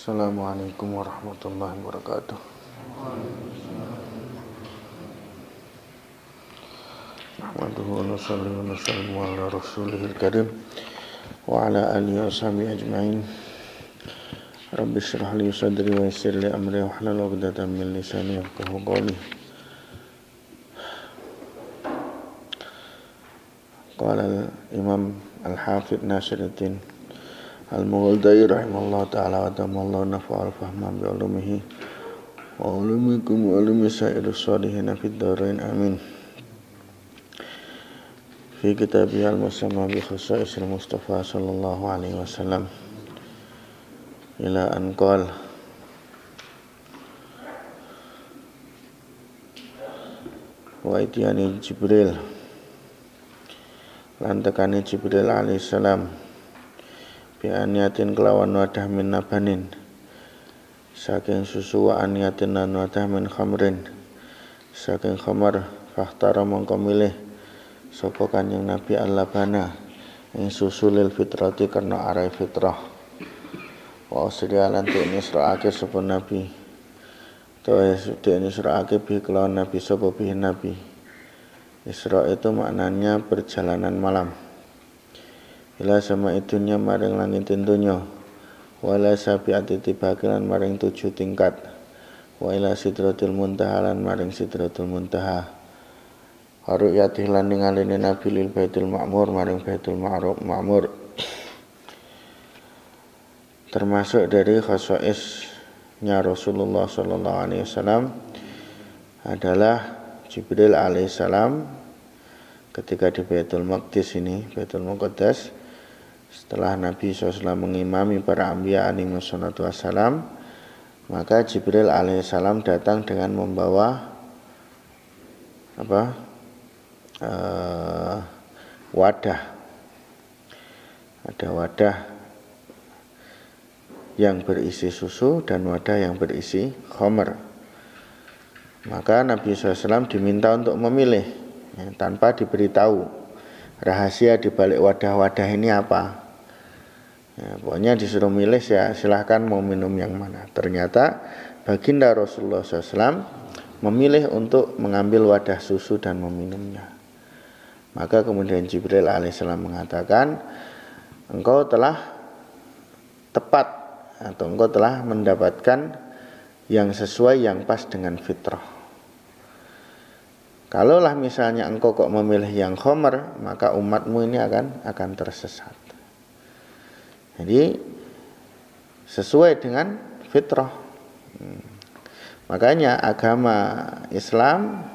Assalamualaikum warahmatullahi wabarakatuh. Nahmaduhu wa nusalli wa nusallimu ala rasulihil karim wa ala alihi wa sahbihi ajma'in. Rabbi shrah li sadri wa yassir li amri wahlul 'uqdatam min lisani yafqahu qawli. Qala al-Imam Al-Hafidz Nasiruddin Al-Mughaldai rahimahullah ta'ala wa tamallahu nafa'al fahman bi ulumihi wa ulumikum wa ulumi sairus shalihin fid dharain amin. Fi kitabihi al-musamma bi khasaisil Mustafa sallallahu alaihi wasallam ila an qala wa itiyani Jibril lantakani Jibril alaihissalam bi aniyatin kelawan wadah min nabanin saking susu wa aniyatin lan wadah min khamrin saking khamar fahtara mongko milih sapa Kanjeng Nabi al-labana ing susu lil fitrati karena arai fitrah wa usriya lan dene sraake sapa Nabi toh dene sraake bi kelawan Nabi sapa bi Nabi. Isra itu maknanya perjalanan malam. Ila sama itunya maring langit tentunya. Wala sabiati tibakilan maring 7 tingkat. Wa ila sidratil muntaha lan maring sidratul muntaha. Haruyatih lan ningalini Nabi lil Baitul Ma'mur maring Baitul Ma'mur. Termasuk dari khasaisnya Rasulullah sallallahu alaihi wasallam adalah Jibril alaihissalam ketika di Baitul Maqdis ini, Baitul Muqaddas, setelah Nabi SAW mengimami para anbiya alaihi wassalatu wassalam, maka Jibril alaihissalam datang dengan membawa wadah. Ada wadah yang berisi susu dan wadah yang berisi khamr. Maka Nabi SAW diminta untuk memilih tanpa diberitahu rahasia di balik wadah-wadah ini apa. Pokoknya disuruh milih ya silahkan mau minum yang mana. Ternyata baginda Rasulullah SAW memilih untuk mengambil wadah susu dan meminumnya. Maka kemudian Jibril alaihissalam mengatakan, engkau telah tepat atau engkau telah mendapatkan yang sesuai yang pas dengan fitrah. Kalaulah misalnya engkau kok memilih yang khamr, maka umatmu ini akan tersesat. Jadi sesuai dengan fitrah. Makanya agama Islam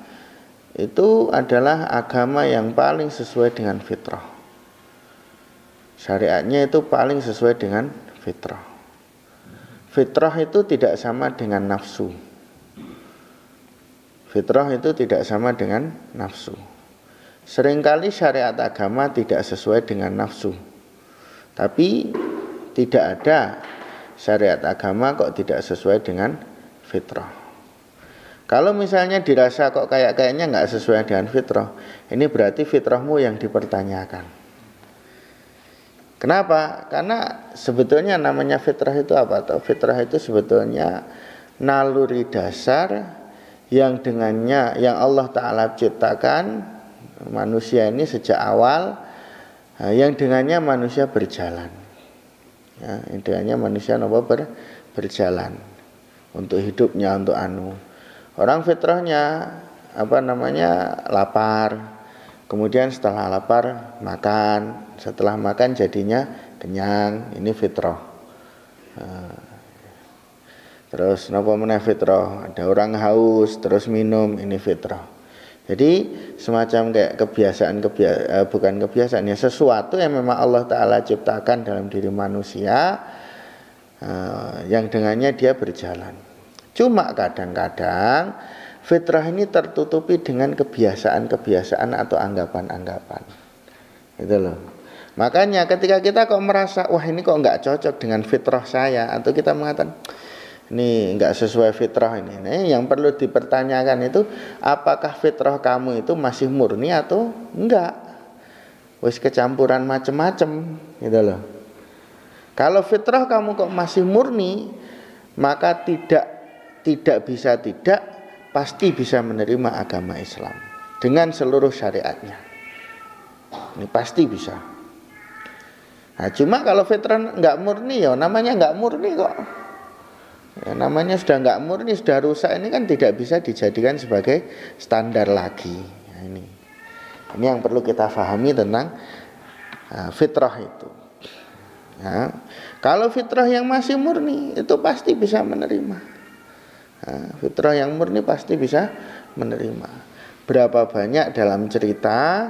itu adalah agama yang paling sesuai dengan fitrah. Syariatnya itu paling sesuai dengan fitrah. Fitrah itu tidak sama dengan nafsu. Fitrah itu tidak sama dengan nafsu. Seringkali syariat agama tidak sesuai dengan nafsu. Tapi tidak ada syariat agama kok tidak sesuai dengan fitrah. Kalau misalnya dirasa kok kayaknya nggak sesuai dengan fitrah, ini berarti fitrahmu yang dipertanyakan. Kenapa? Karena sebetulnya namanya fitrah itu apa? Fitrah itu sebetulnya naluri dasar yang dengannya yang Allah Ta'ala ciptakan manusia ini sejak awal, yang dengannya manusia berjalan. Ya, dengannya manusia berjalan untuk hidupnya, untuk Orang fitrahnya lapar. Kemudian setelah lapar makan, setelah makan jadinya kenyang, ini fitrah. Terus napa meneh fitrah? Ada orang haus terus minum, ini fitrah. Jadi semacam kayak bukan kebiasaan ya, sesuatu yang memang Allah Ta'ala ciptakan dalam diri manusia, yang dengannya dia berjalan. Cuma kadang-kadang fitrah ini tertutupi dengan kebiasaan-kebiasaan atau anggapan-anggapan. Gitu loh. Makanya ketika kita kok merasa wah ini kok enggak cocok dengan fitrah saya, atau kita mengatakan ini enggak sesuai fitrah ini. Nah, yang perlu dipertanyakan itu apakah fitrah kamu itu masih murni atau enggak? Wis kecampuran macam-macam gitu loh. Kalau fitrah kamu kok masih murni, maka tidak bisa tidak pasti bisa menerima agama Islam dengan seluruh syariatnya. Ini pasti bisa. Nah, cuma kalau fitrah nggak murni ya namanya nggak murni kok. Ya, namanya sudah nggak murni, sudah rusak, ini kan tidak bisa dijadikan sebagai standar lagi. Nah, ini yang perlu kita pahami tentang fitrah itu. Ya, kalau fitrah yang masih murni itu pasti bisa menerima. Nah, fitrah yang murni pasti bisa menerima. Berapa banyak dalam cerita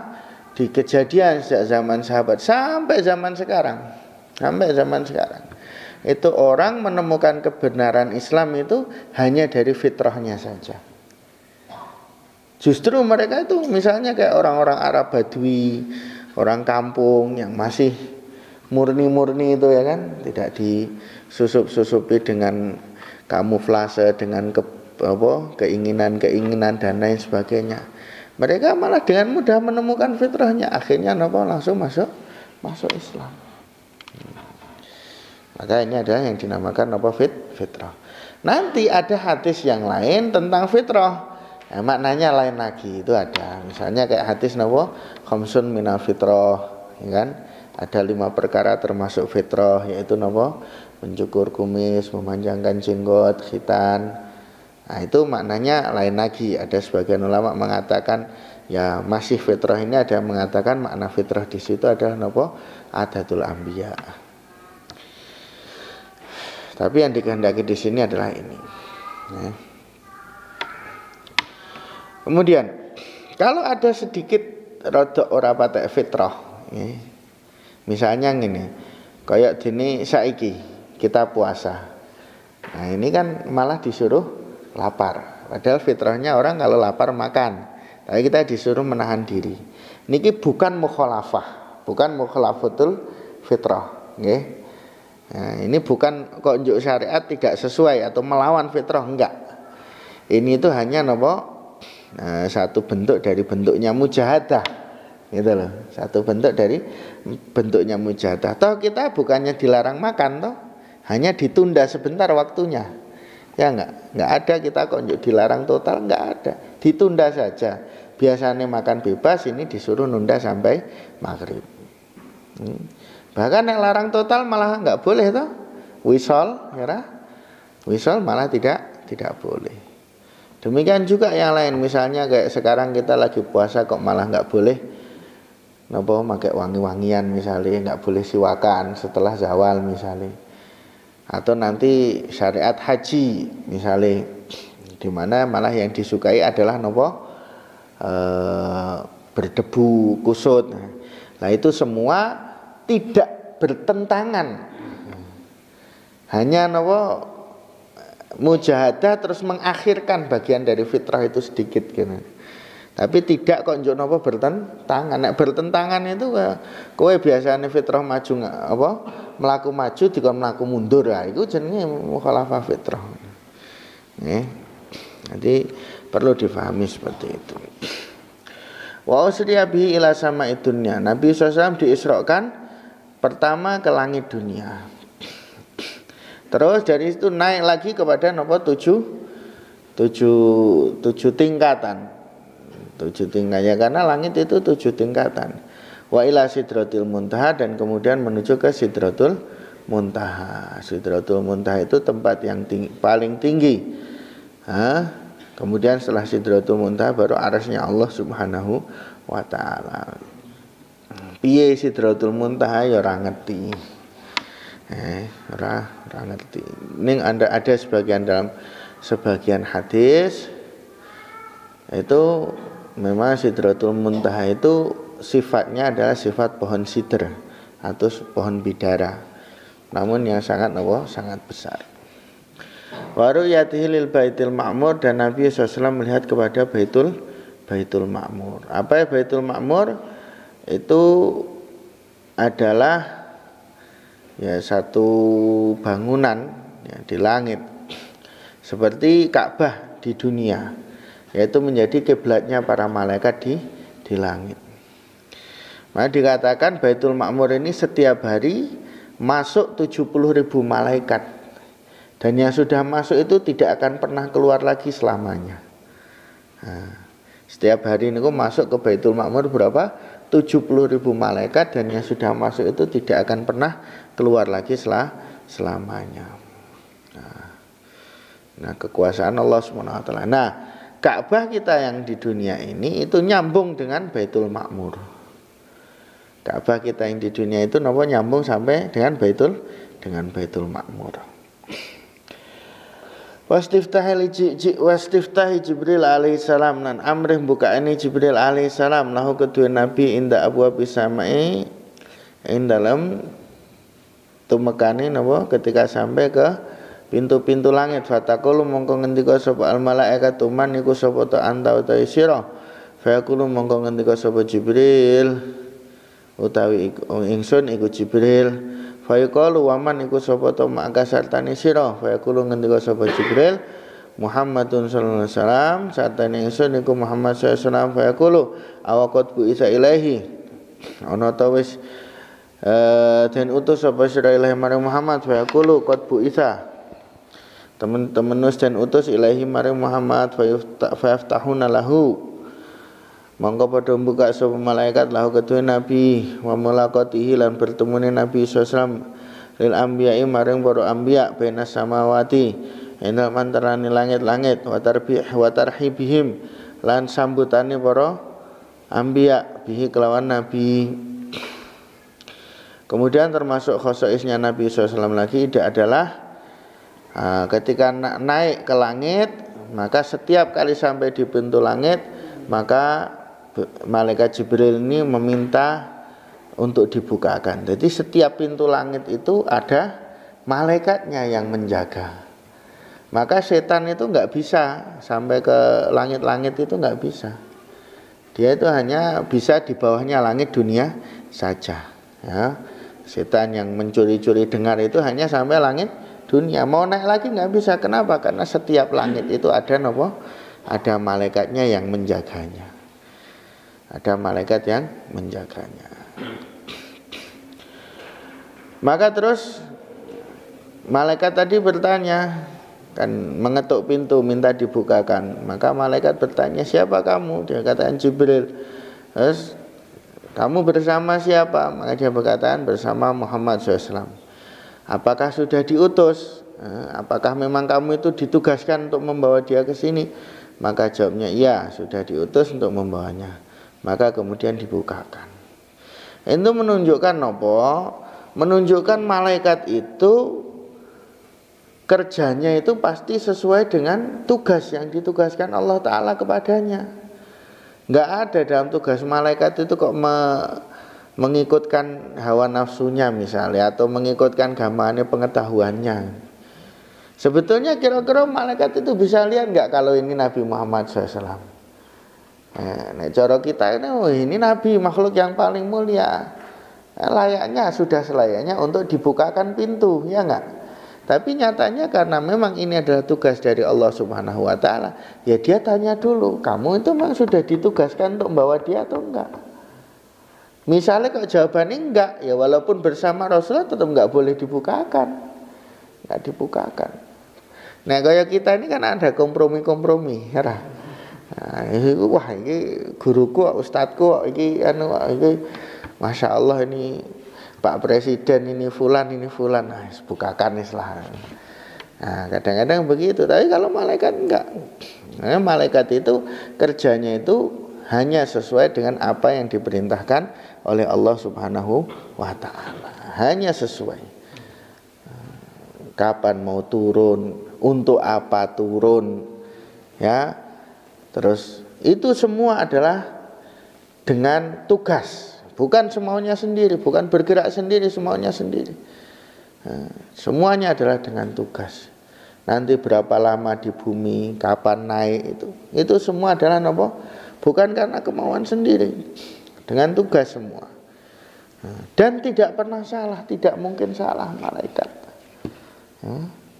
di kejadian sejak zaman sahabat sampai zaman sekarang, itu orang menemukan kebenaran Islam itu hanya dari fitrahnya saja. Justru mereka itu misalnya kayak orang-orang Arab Badui, orang kampung yang masih murni-murni itu ya kan, tidak disusup-susupi dengan kamuflase, dengan keinginan-keinginan dan lain sebagainya. Mereka malah dengan mudah menemukan fitrahnya, akhirnya langsung masuk Islam. Maka ini adalah yang dinamakan fitrah. Nanti ada hadis yang lain tentang fitrah. Maknanya lain lagi, itu ada. Misalnya kayak hadis khamsun minal fitrah, ya kan? Ada 5 perkara termasuk fitrah, yaitu mencukur kumis, memanjangkan jenggot, khitan. Nah, itu maknanya lain lagi. Ada sebagian ulama mengatakan ya masih fitrah, ini ada yang mengatakan makna fitrah di situ adalah adatul anbiya. Tapi yang dikehendaki di sini adalah ini. Ya. Kemudian kalau ada sedikit rodok ora patek fitrah, ya. Misalnya gini, kayak dini saiki kita puasa. Nah, ini kan malah disuruh lapar. Padahal fitrahnya orang kalau lapar makan. Tapi kita disuruh menahan diri. Niki bukan mukhalafah, bukan mukhalafatul fitrah, nggih. Nah, ini bukan kok njuk syariat tidak sesuai atau melawan fitrah, enggak. Ini itu hanya satu bentuk dari bentuknya mujahadah, gitu loh. Satu bentuk dari bentuknya mujahadah. Toh kita bukannya dilarang makan toh, hanya ditunda sebentar waktunya. Ya enggak ada kita kok njuk dilarang total, enggak ada. Ditunda saja. Biasanya makan bebas, ini disuruh nunda sampai maghrib. Bahkan yang larang total malah nggak boleh toh, wisol, ya, wisol malah tidak boleh. Demikian juga yang lain, misalnya kayak sekarang kita lagi puasa kok malah nggak boleh, pakai wangi-wangian misalnya, nggak boleh siwakan setelah zawal misalnya, atau nanti syariat haji misalnya, dimana malah yang disukai adalah berdebu, kusut. Nah itu semua tidak bertentangan, hanya mujahadah terus mengakhirkan bagian dari fitrah itu sedikit gitu. Tapi tidak kok njuk bertentangan. Nek bertentangan itu kowe biasanya fitrah maju melaku maju dikon melaku mundur, ya itu jenenge mukhalafah fitrah. Jadi perlu difahami seperti itu. Wa usriya bihi ila sama'i dunya. Nabi SAW diisrakan pertama ke langit dunia. Terus dari itu naik lagi kepada tujuh tingkatan. 7 tingkat ya, karena langit itu 7 tingkatan. Wa ila sidratil muntaha, dan kemudian menuju ke sidratul muntaha. Sidratul muntaha itu tempat yang paling tinggi. Kemudian setelah sidratul muntaha baru arasnya Allah Subhanahu wa taala. Piye sidratul muntaha ya ora ngerti. Ora ngerti. Ning ada sebagian hadis itu memang sidratul muntaha itu sifatnya adalah sifat pohon sidr atau pohon bidara. Namun yang sangat besar. Waru yatihil baitil ma'mur, dan Nabi SAW melihat kepada Baitul Ma'mur. Apa ya Baitul Ma'mur? Itu adalah ya satu bangunan ya, di langit seperti Ka'bah di dunia, yaitu menjadi kiblatnya para malaikat di langit. Maka dikatakan Baitul Ma'mur ini setiap hari masuk 70.000 malaikat Dan yang sudah masuk itu tidak akan pernah keluar lagi selamanya. Setiap hari ini masuk ke Baitul Ma'mur berapa? 70.000 malaikat, dan yang sudah masuk itu tidak akan pernah keluar lagi selamanya. Nah, kekuasaan Allah SWT. Nah, Ka'bah kita yang di dunia ini itu nyambung dengan Baitul Ma'mur. Ka'bah kita yang di dunia itu nyambung sampai dengan Baitul Ma'mur. Wastiftahi Jibril alaihi salam, nan amrih bukaani Jibril alaihi salam lahu kedua nabi inda abwa bisamai ing dalam tumekane ketika sampai ke pintu-pintu langit. Fataqulu mongko ngendika sapa al malaikat tuman niku sapa ta anta utawi sira. Faqulu mongko ngendika sapa Jibril utawi ingsun iku Jibril. Faqulu waman iku sapa ta maka sartane sira. Faqulu ngendika sapa Jibril Muhammadun sallallahu alaihi wasallam, sartane ingsun iku Muhammad sallallahu alaihi wasallam. Faqulu awaqat bu isa ilahi ana ta wis den utus sapa sira ilahi marang Muhammad. Faqulu qad bu isa teman-teman nus dan utus ilahi maring Muhammad. Fayaftahuna lahu mongko padha buka sapa malaikat lahu kedue nabi wa mulaqatihi lan bertemune nabi sallallahu lil anbiya'i maring para anbiya bena samawati ena mantarane langit-langit wa tarhibihim lan sambutane para anbiya bihi kelawan nabi. Kemudian termasuk khosoisnya Nabi SAW lagi adalah ketika naik ke langit, maka setiap kali sampai di pintu langit, maka malaikat Jibril ini meminta untuk dibukakan. Jadi setiap pintu langit itu ada malaikatnya yang menjaga. Maka setan itu nggak bisa sampai ke langit-langit, itu nggak bisa. Dia itu hanya bisa di bawahnya langit dunia saja. Ya. Setan yang mencuri-curi dengar itu hanya sampai langit dunia, mau naik lagi nggak bisa. Kenapa? Karena setiap langit itu ada ada malaikatnya yang menjaganya. Ada malaikat yang menjaganya. Maka terus malaikat tadi bertanya, kan mengetuk pintu minta dibukakan. Maka malaikat bertanya, siapa kamu? Dia katakan Jibril. Terus kamu bersama siapa? Maka dia berkatakan bersama Muhammad SAW. Apakah sudah diutus? Apakah memang kamu itu ditugaskan untuk membawa dia ke sini? Maka jawabnya iya, sudah diutus untuk membawanya. Maka kemudian dibukakan. Itu menunjukkan apa? Menunjukkan malaikat itu kerjanya itu pasti sesuai dengan tugas yang ditugaskan Allah Ta'ala kepadanya. Enggak ada dalam tugas malaikat itu kok mengikutkan hawa nafsunya misalnya, atau mengikutkan gambarannya pengetahuannya. Sebetulnya kira-kira malaikat itu bisa lihat enggak kalau ini Nabi Muhammad SAW? Nah, cara kita ini Nabi, makhluk yang paling mulia, layaknya sudah selayaknya untuk dibukakan pintu, ya enggak? Tapi nyatanya karena memang ini adalah tugas dari Allah Subhanahu wa Ta'ala, ya dia tanya dulu, kamu itu memang sudah ditugaskan untuk membawa dia atau enggak? Misalnya kalau jawabannya enggak, ya walaupun bersama Rasulullah tetap enggak boleh dibukakan. Enggak dibukakan. Nah, kayak kita ini kan ada kompromi-kompromi, ya. Nah, wah ini guruku, ustadku, ini Masya Allah ini Pak Presiden, ini fulan, nah, bukakan lah. Nah, kadang-kadang begitu. Tapi kalau malaikat enggak. Nah, malaikat itu kerjanya itu hanya sesuai dengan apa yang diperintahkan oleh Allah Subhanahu wa Ta'ala. Hanya sesuai. Kapan mau turun, untuk apa turun, ya. Terus itu semua adalah dengan tugas, bukan semaunya sendiri, bukan bergerak sendiri semaunya sendiri. Nah, semuanya adalah dengan tugas. Nanti berapa lama di bumi, kapan naik, itu semua adalah apa? Bukan karena kemauan sendiri, dengan tugas semua. Nah, dan tidak pernah salah, tidak mungkin salah malaikat.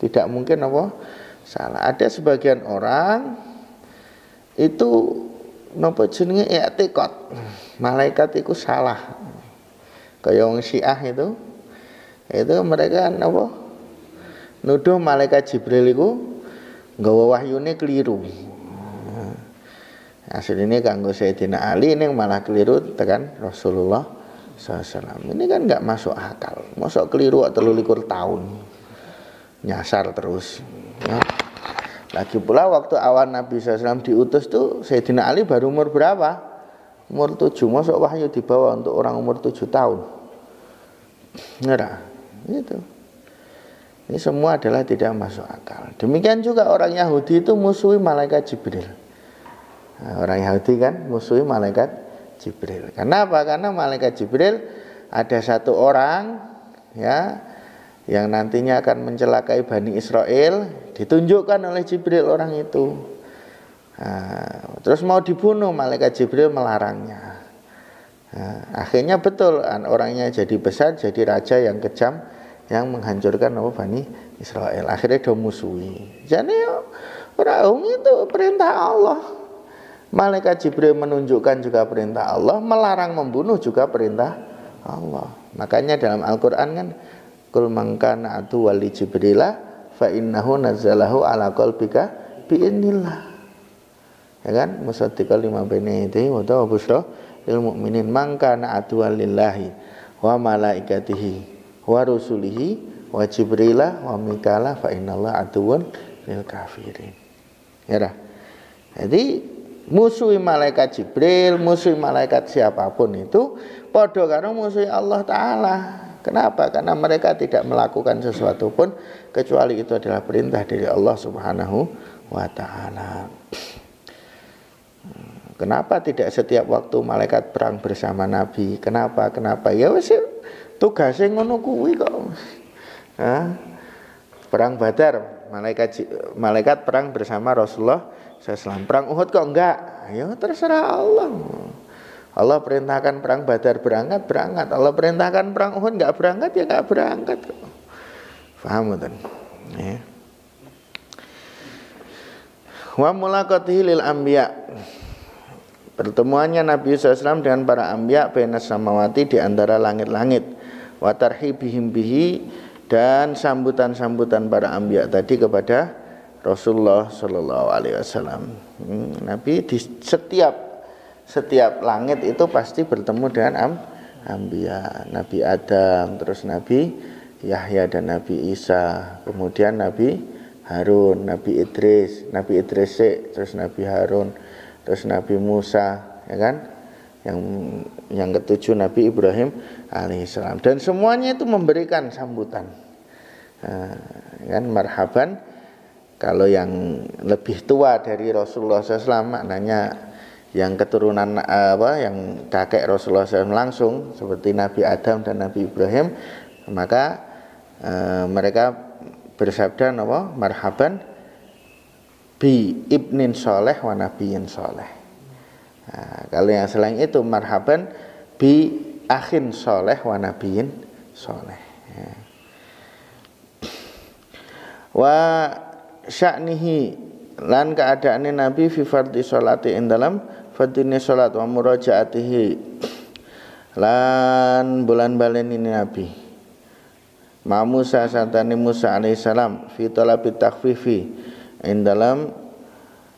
Tidak mungkin apa? Salah. Ada sebagian orang itu napa jenenge i'tiqad malaikat itu salah. Kayak wong Syiah itu mereka napa nuduh malaikat Jibril iku nggawa wahyune keliru. Aslinya kanggo Sayyidina Ali ini malah keliru tekan Rasulullah SAW. Ini kan nggak masuk akal. Masuk keliru 23 tahun nyasar terus. Ya. Lagi pula waktu awal Nabi SAW diutus tuh Sayyidina Ali baru umur berapa? Umur 7. Masuk wahyu dibawa untuk orang umur 7 tahun. Ngerah. Gitu. Ini semua adalah tidak masuk akal. Demikian juga orang Yahudi itu musuhi malaikat Jibril. Nah, orang Yahudi kan musuhi malaikat Jibril. Kenapa? Karena malaikat Jibril ada satu orang ya yang nantinya akan mencelakai Bani Israel, ditunjukkan oleh Jibril orang itu. Nah, terus mau dibunuh, malaikat Jibril melarangnya. Nah, akhirnya betul orangnya jadi besar, jadi raja yang kejam yang menghancurkan Bani Israel. Akhirnya dia musuhi. Jadi orang itu perintah Allah. Malaikat Jibril menunjukkan juga perintah Allah, melarang membunuh juga perintah Allah. Makanya dalam Al-Qur'an kan kul man kana aduwwan li Jibrila fa innahu nazzalahu ala qalbika bi idznillah. Ya kan? Musaddiqan lima baina yadayhi wa tawabbushra lil mu'minin man kana aduwwan lillahi wa malaikatihi wa rusulihi wa Jibrila wa Mikala fa innallaha aduwwun lil kafirin. Ya dah. Jadi musuhi malaikat Jibril, musuhi malaikat siapapun itu padha karo musuhi Allah Ta'ala. Kenapa? Karena mereka tidak melakukan sesuatu pun kecuali itu adalah perintah dari Allah Subhanahu wa Ta'ala. Kenapa tidak setiap waktu malaikat perang bersama Nabi? Kenapa? Ya wis tugasnya ngono kuwi kok. Perang Badar, malaikat perang bersama Rasulullah SAW. Perang Uhud kok enggak? Ya terserah Allah. Allah perintahkan perang Badar berangkat. Allah perintahkan perang Uhud enggak berangkat, ya enggak berangkat kok. Paham kan? Ya. Wa mulaqatihi lil anbiya. Pertemuannya Nabi SAW dengan para anbiya bainas samawati, di antara langit-langit. Wa tarhibihim bihi, dan sambutan-sambutan para anbiya tadi kepada Rasulullah Shallallahu Alaihi Wasallam. Nabi di setiap langit itu pasti bertemu dengan anbiya, Nabi Adam, terus Nabi Yahya dan Nabi Isa, kemudian Nabi Harun, Nabi Idris, terus Nabi Harun, terus Nabi Musa, ya kan? Yang ketujuh Nabi Ibrahim alaihissalam. Dan semuanya itu memberikan sambutan, kan, marhaban. Kalau yang lebih tua dari Rasulullah SAW, maknanya yang keturunan yang kakek Rasulullah SAW langsung, seperti Nabi Adam dan Nabi Ibrahim, maka mereka bersabda marhaban bi ibnin soleh wa nabiyyin soleh. Kalau yang selain itu marhaban bi akhin soleh wa nabiyyin soleh. Wa sya'nihi, lan keadaane Nabi fi fardhi sholati, ing dalam fardine salat, wa murajaatihi, lan bulan balen ini Nabi ma Musa satane Musa alaihissalam fi talabit takhfifi, ing dalam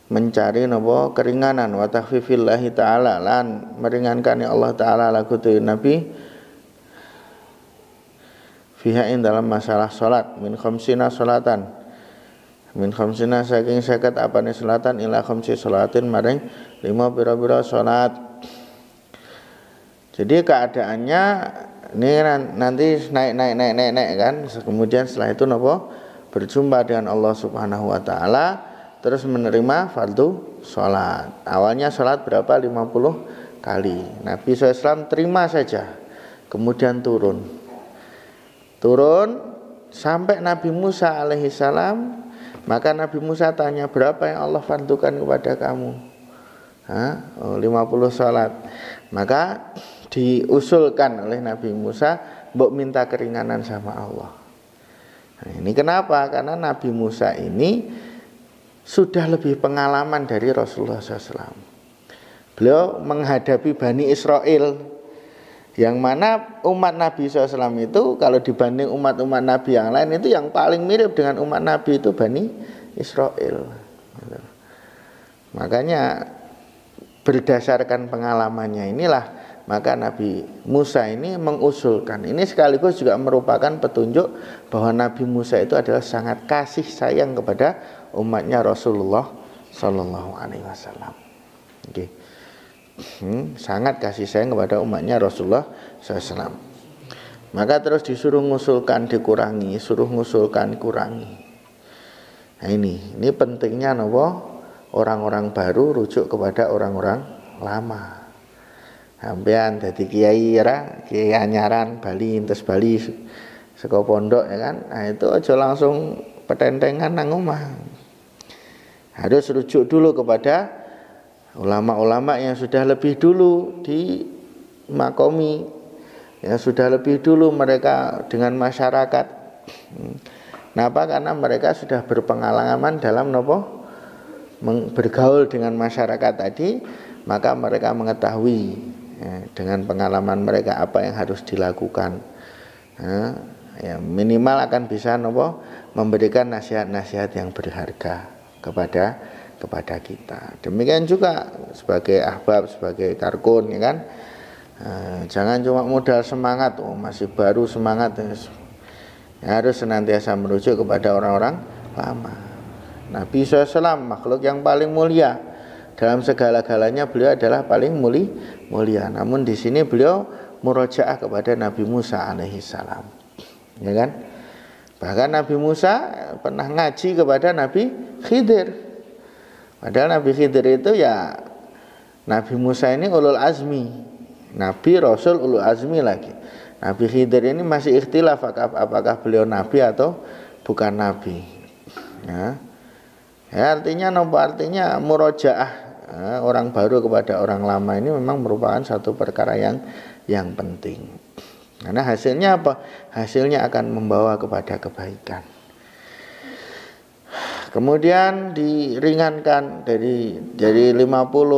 mencari keringanan, wa takhfifillahi ta'ala, lan meringankan Allah Ta'ala lagu tu Nabi fiha, ing dalam masalah salat, min khamsina salatan, min khamsina saking 50 apane salatan, ila khamsi salatin maring 5 pira-pira salat. Jadi keadaannya ini nanti naik kan, kemudian setelah itu berjumpa dengan Allah Subhanahu wa Ta'ala, terus menerima fardu salat. Awalnya salat berapa? 50 kali. Nabi SAW terima saja, kemudian turun sampai Nabi Musa alaihissalam. Maka Nabi Musa tanya, berapa yang Allah fardukan kepada kamu? 50 salat. Maka diusulkan oleh Nabi Musa, mbok minta keringanan sama Allah. Nah, ini kenapa? Karena Nabi Musa ini sudah lebih pengalaman dari Rasulullah SAW. Beliau menghadapi Bani Israel Yang mana umat Nabi SAW itu kalau dibanding umat-umat Nabi yang lain itu yang paling mirip dengan umat Nabi itu Bani Israel. Makanya berdasarkan pengalamannya inilah maka Nabi Musa ini mengusulkan. Ini sekaligus juga merupakan petunjuk bahwa Nabi Musa itu adalah sangat kasih sayang kepada umatnya Rasulullah Sallallahu Alaihi Wasallam. Oke. Sangat kasih sayang kepada umatnya Rasulullah SAW. Maka terus disuruh ngusulkan dikurangi, suruh ngusulkan kurangi. Nah ini pentingnya nopo orang-orang baru rujuk kepada orang-orang lama. Sampean dadi kiai ya, kiai anyaran Bali entes Bali saka pondok ya kan. Nah itu aja langsung petentengan nang omah. Harus rujuk dulu kepada ulama-ulama yang sudah lebih dulu di makomi, yang sudah lebih dulu mereka dengan masyarakat. Kenapa? Karena mereka sudah berpengalaman dalam nopo bergaul dengan masyarakat tadi, maka mereka mengetahui dengan pengalaman mereka apa yang harus dilakukan. Ya, minimal akan bisa nopo memberikan nasihat-nasihat yang berharga kepada kita. Demikian juga sebagai ahbab, sebagai karkun ya kan. Jangan cuma modal semangat, masih baru semangat ya, harus senantiasa merujuk kepada orang-orang lama. Nabi SAW makhluk yang paling mulia, dalam segala-galanya beliau adalah paling mulia. Namun di sini beliau murojaah kepada Nabi Musa alaihi salam. Ya kan? Bahkan Nabi Musa pernah ngaji kepada Nabi Khidir. Padahal Nabi Khidir itu ya, Nabi Musa ini ulul azmi, Nabi Rasul ulul azmi lagi. Nabi Khidir ini masih ikhtilaf apakah beliau Nabi atau bukan Nabi. Ya, artinya artinya murojaah orang baru kepada orang lama ini memang merupakan satu perkara yang penting. Karena hasilnya apa? Hasilnya akan membawa kepada kebaikan. Kemudian diringankan dari 50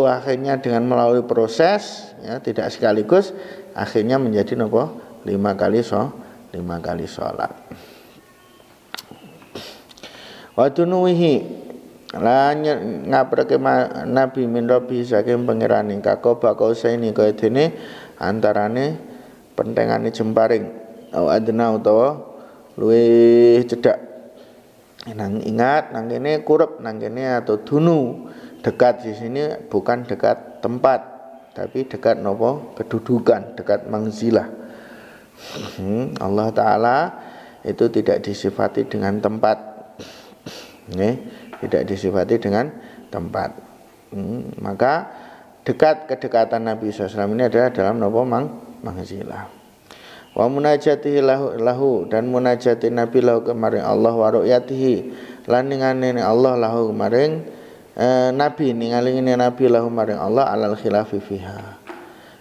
akhirnya dengan melalui proses ya, tidak sekaligus, akhirnya menjadi nopo 5 kali sholat. Waktu nuwihi lan ngaprake Nabi min Rabbi saking pangerane kakoba kausaini kaya dene antarane pentengane jemparing au adna utawa luwih cedhak. Nang ingat nang kene kurep nang kene atau dunu, dekat di sini bukan dekat tempat tapi dekat nopo kedudukan, dekat manzilah. Allah Ta'ala itu tidak disifati dengan tempat, tidak disifati dengan tempat. Maka kedekatan Nabi SAW ini adalah dalam nopo manzilah. Wa munajatihi lahu dan munajati Nabi lahu kemaring Allah wa ru'yatihi lan ningane Allah lahu kemaring Nabi ningalingine Nabi lahu maring Allah alal khilafi fiha.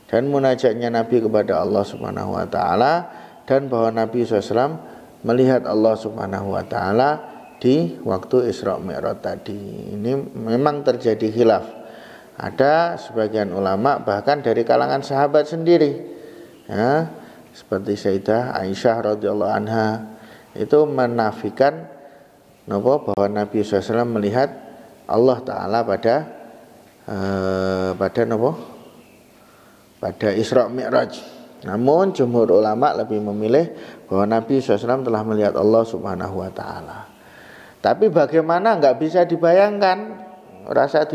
Dan munajatnya Nabi kepada Allah Subhanahu wa taala dan bahwa Nabi SAW melihat Allah Subhanahu wa taala di waktu Isra Mi'raj tadi. Ini memang terjadi khilaf. Ada sebagian ulama bahkan dari kalangan sahabat sendiri ya, seperti Sayyidah Aisyah radhiyallahu anha itu menafikan bahwa Nabi SAW melihat Allah Ta'ala pada Isra Mi'raj. Namun jumhur ulama lebih memilih bahwa Nabi SAW telah melihat Allah Subhanahu wa Ta'ala. Tapi bagaimana nggak bisa dibayangkan, rasa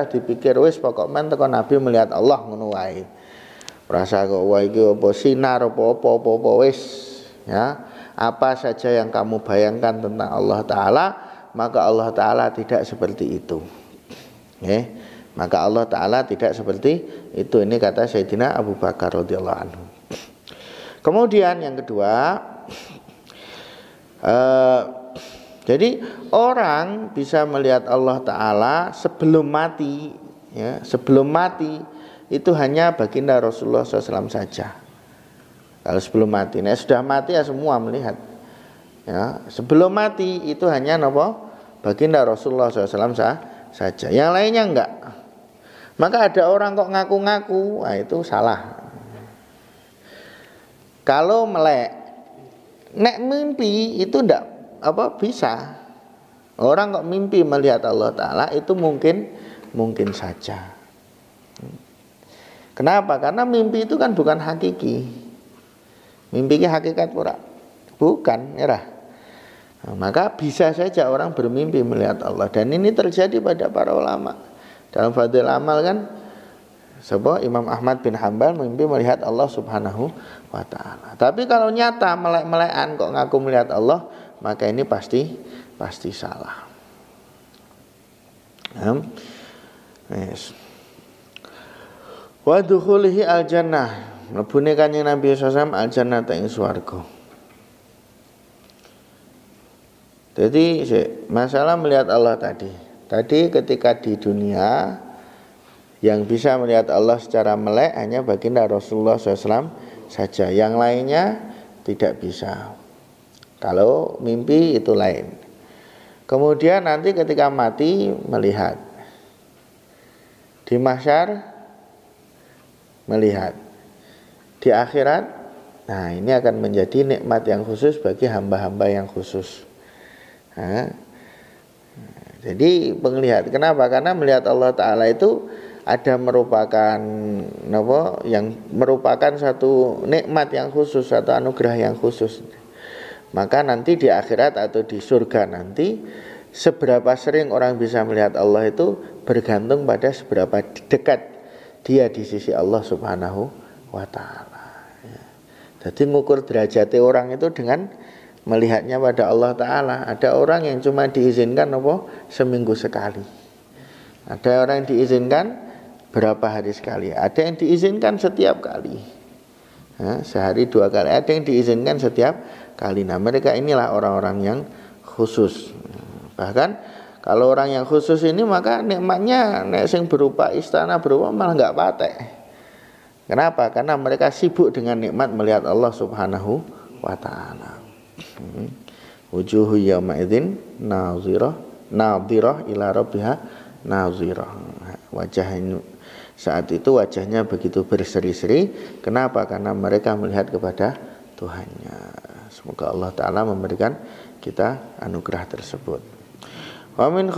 dipikir wis pokok men teko Nabi melihat Allah ngono wae. Rasa kok wae iki apa sinar apa wis ya. Apa saja yang kamu bayangkan tentang Allah Ta'ala, maka Allah Ta'ala tidak seperti itu. Maka Allah Ta'ala tidak seperti itu. Ini kata Sayyidina Abu Bakar radhiyallahu anhu. Kemudian yang kedua, jadi orang bisa melihat Allah Ta'ala sebelum mati ya, sebelum mati itu hanya baginda Rasulullah SAW saja. Kalau sebelum mati, nah sudah mati ya semua melihat. Ya, sebelum mati itu hanya baginda Rasulullah SAW saja. Yang lainnya enggak. Maka ada orang kok ngaku-ngaku, nah itu salah. kalau melek, nek mimpi itu ndak bisa. Orang kok mimpi melihat Allah Ta'ala itu mungkin saja. Kenapa? Karena mimpi itu kan bukan hakiki. Mimpi itu hakikat bukan, ya. Nah, maka bisa saja orang bermimpi melihat Allah, dan ini terjadi pada para ulama. Dalam Fadhil Amal kan Imam Ahmad bin Hanbal mimpi melihat Allah Subhanahu wa Ta'ala. Tapi kalau nyata melek-melekan kok ngaku melihat Allah, maka ini pasti salah. Yes. Wa dukhulihi al-jannah, mlebune Kanjeng Nabi sallallahu alaihi wasallam al-jannah ing swarga. Jadi masalah melihat Allah tadi ketika di dunia yang bisa melihat Allah secara melek hanya baginda Rasulullah SAW saja, yang lainnya tidak bisa. Kalau mimpi itu lain. Kemudian nanti ketika mati melihat, di mahsyar melihat, di akhirat. Nah, ini akan menjadi nikmat yang khusus bagi hamba-hamba yang khusus. Jadi penglihatan, kenapa? Karena melihat Allah Ta'ala itu ada merupakan satu nikmat yang khusus, satu anugerah yang khusus. Maka nanti di akhirat atau di surga nanti, seberapa sering orang bisa melihat Allah itu bergantung pada seberapa dekat dia di sisi Allah Subhanahu wa Ta'ala. Jadi ngukur derajatnya orang itu dengan melihatnya pada Allah Ta'ala. Ada orang yang cuma diizinkan seminggu sekali, ada orang yang diizinkan berapa hari sekali, ada yang diizinkan setiap kali, sehari 2 kali, ada yang diizinkan setiap kali. Nah, mereka inilah orang-orang yang khusus. Bahkan kalau orang yang khusus ini, maka nikmatnya sing berupa istana berupa malah nggak patek. Kenapa? Karena mereka sibuk dengan nikmat melihat Allah Subhanahu wa Ta'ala. Wujuhu yawma idzin nadhirah ila rabbiha nadhirah. Wajah saat itu wajahnya begitu berseri-seri. Kenapa? Karena mereka melihat kepada Tuhannya. Semoga Allah Ta'ala memberikan kita anugerah tersebut. Wa min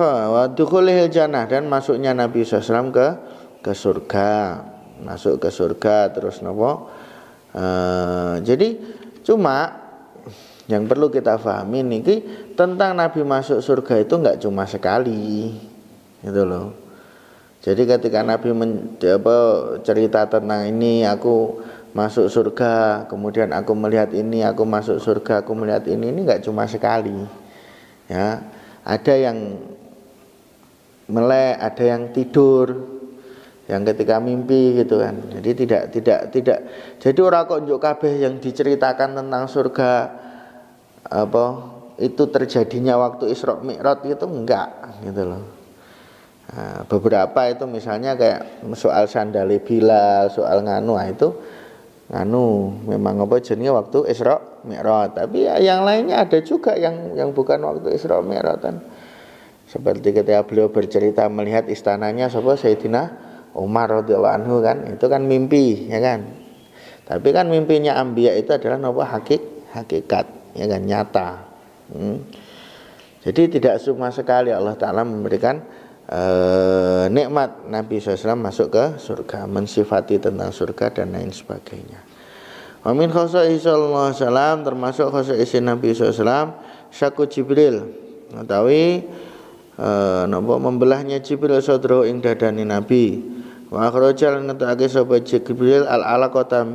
dukhulihil jannah, dan masuknya Nabi SAW ke surga. Masuk ke surga terus jadi cuma yang perlu kita pahami niki tentang Nabi masuk surga itu enggak cuma sekali, gitu loh. Jadi ketika Nabi cerita tentang ini, aku masuk surga, kemudian aku melihat ini, aku masuk surga, aku melihat ini enggak cuma sekali. Ya, ada yang melek, ada yang tidur, yang ketika mimpi gitu kan. Jadi tidak. Jadi orang kok njuk kabeh yang diceritakan tentang surga itu terjadinya waktu Isra Mi'raj itu enggak, gitu loh. Nah, beberapa itu misalnya kayak soal sandale Bilal, soal itu memang jenenge waktu Isra Mi'raj. Tapi yang lainnya ada juga yang bukan waktu Isra Mi'raj kan. Seperti ketika beliau bercerita melihat istananya Sayyidina Umar radhiyallahu anhu kan, itu kan mimpi, ya kan. Tapi kan mimpinya anbiya itu adalah hakikat, ya kan, nyata. Jadi tidak cuma sekali Allah Ta'ala memberikan nikmat Nabi SAW masuk ke surga, mensifati tentang surga dan lain sebagainya. Wa min khosaihi sallallahu alaihi wasallam, termasuk khosaisi Nabi SAW syaku Jibril, utawi membelahnya Jibril sadro ing dadane Nabi. Wa akhrajal ngetake sapa Jibril al alaqata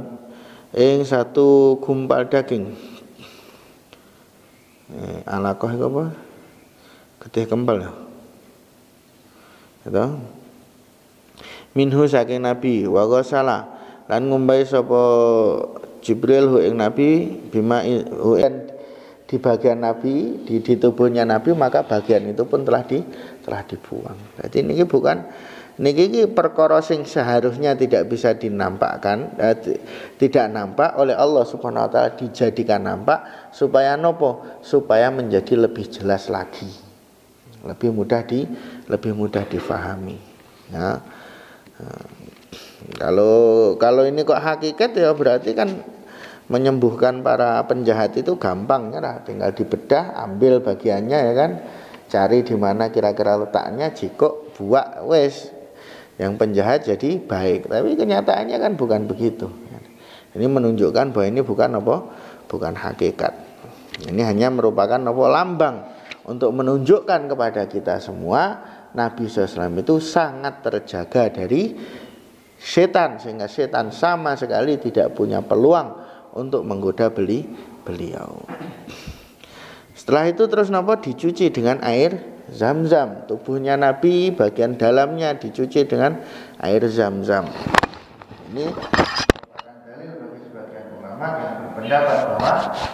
ing satu gumpal daging. Alaqah itu apa? Getih kempel ya. Gitu. Minhu saking Nabi wa ghasala lan ngumbai sapa Jibril hu ing Nabi bima di bagian Nabi, di tubuhnya Nabi, maka bagian itu pun telah dibuang. Jadi ini bukan niki perkara sing seharusnya tidak bisa dinampakkan, tidak nampak oleh Allah Subhanahu wa Ta'ala dijadikan nampak supaya nopo? Supaya menjadi lebih jelas lagi, lebih mudah difahami. Ya. Kalau ini kok hakikat, ya berarti kan menyembuhkan para penjahat itu gampang ya, tinggal dibedah, ambil bagiannya ya kan, cari di mana kira-kira letaknya, jikok, buak, wes, yang penjahat jadi baik. Tapi kenyataannya kan bukan begitu. Ini menunjukkan bahwa ini bukan apa? Bukan hakikat. Ini hanya merupakan apa? Lambang untuk menunjukkan kepada kita semua Nabi SAW itu sangat terjaga dari setan, sehingga setan sama sekali tidak punya peluang untuk menggoda beliau. Setelah itu terus napa? Dicuci dengan air Zam-zam. Tubuhnya Nabi bagian dalamnya dicuci dengan air Zam-zam. Ini merupakan dalil bagi sebagian ulama yang berpendapat bahwa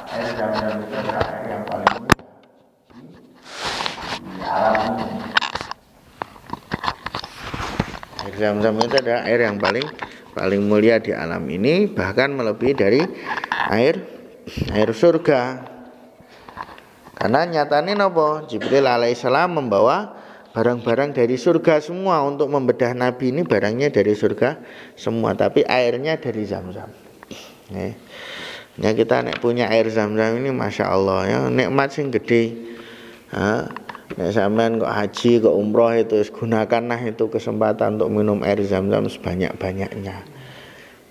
air Zam-zam itu adalah air yang paling mulia di alam ini. Air Zam-zam itu adalah air yang paling mulia di alam ini, bahkan melebihi dari air surga. Karena nyatanya nopo, Jibril alaihissalam membawa barang-barang dari surga semua untuk membedah Nabi ini, barangnya dari surga semua, tapi airnya dari Zam-zam. Ya kita nek punya air Zam-zam ini masya Allah ya, nikmat sing gede. Nek sampean kok haji, kok umroh itu gunakanlah itu kesempatan untuk minum air Zam-zam sebanyak-banyaknya.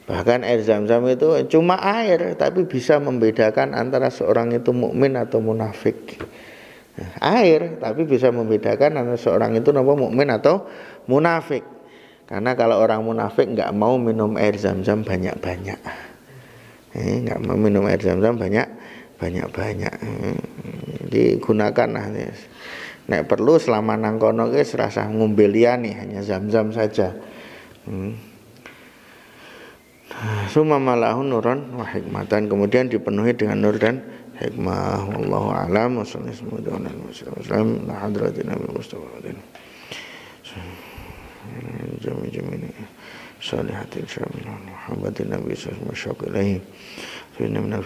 Bahkan air Zam-zam itu cuma air, tapi bisa membedakan antara seorang itu mukmin atau munafik. Air, tapi bisa membedakan antara seorang itu mukmin atau munafik. Karena kalau orang munafik nggak mau minum air Zam-zam banyak-banyak. Nggak mau minum air Zam-zam banyak-banyak. Digunakanlah. Nek perlu selama nang kono ki serasa ngombe liyane, hanya Zam-zam saja. Summa malahu nuran wa hikmatan, kemudian dipenuhi dengan nur dan hikmah. Wallahu a'lam. Wassallallahu alaihi wasallam la hadratina bil mustaqbalin. Jami-jami salihatin syamilan Muhammadin nabi sallallahu alaihi wasallam.